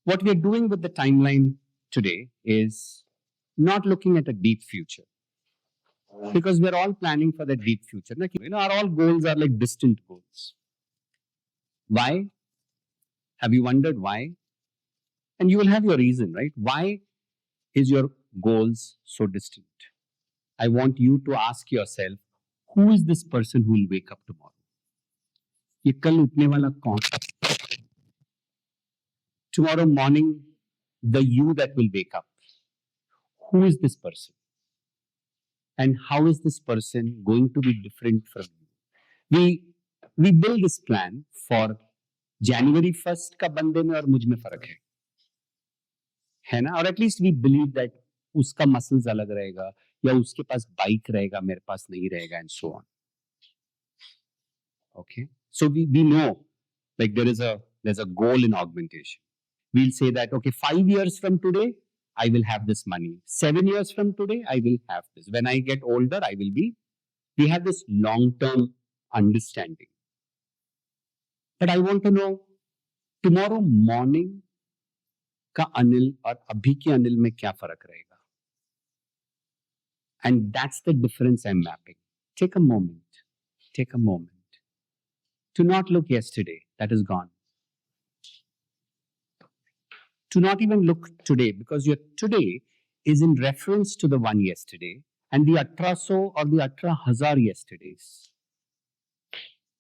What we are doing with the timeline today is not looking at a deep future because we're all planning for the deep future. Like, our all goals are like distant goals. Why? Have you wondered why? And you will have your reason, right? Why is your goals so distant? I want you to ask yourself, who is this person who will wake up tomorrow? ये कल उठने वाला कौन? Tomorrow morning, the you that will wake up. Who is this person? And how is this person going to be different from you? We build this plan for January 1st का बंदे में और मुझ में फर्क है ना? और एटलीस्ट वी बिलीव दैट उसका मसल्स अलग रहेगा या उसके पास बाइक रहेगा मेरे पास नहीं रहेगा and so on. Okay, so we know like there's a goal in augmentation. We'll say that okay, 5 years from today I will have this money. 7 years from today I will have this. When I get older I will be. We have this long-term understanding. But I want to know tomorrow morning का अनिल और अभी के अनिल में क्या फर्क रहेगा? And that's the difference I'm mapping. Take a moment to not look yesterday, that is gone. To not even look today, because your today is in reference to the one yesterday and the 1800 or the 18,000 yesterdays.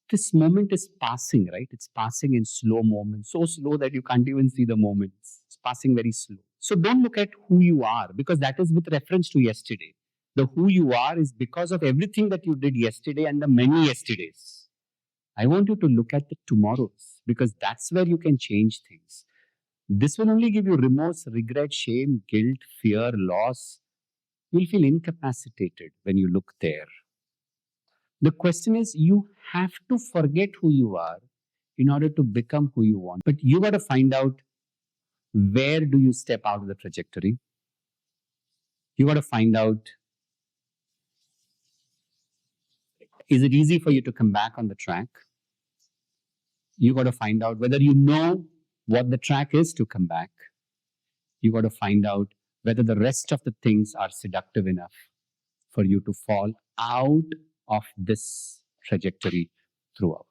This moment is passing, right? It's passing in slow moments, so slow that you can't even see the moments. It's passing very slow. So don't look at who you are, because that is with reference to yesterday. The who you are is because of everything that you did yesterday and the many yesterdays. I want you to look at the tomorrows, because that's where you can change things. This will only give you remorse, regret, shame, guilt, fear, loss. You'll feel incapacitated when you look there. The question is, you have to forget who you are in order to become who you want. But you got to find out, where do you step out of the trajectory? You got to find out, is it easy for you to come back on the track? You got to find out whether you know what the track is to come back. You got to find out whether the rest of the things are seductive enough for you to fall out of this trajectory throughout.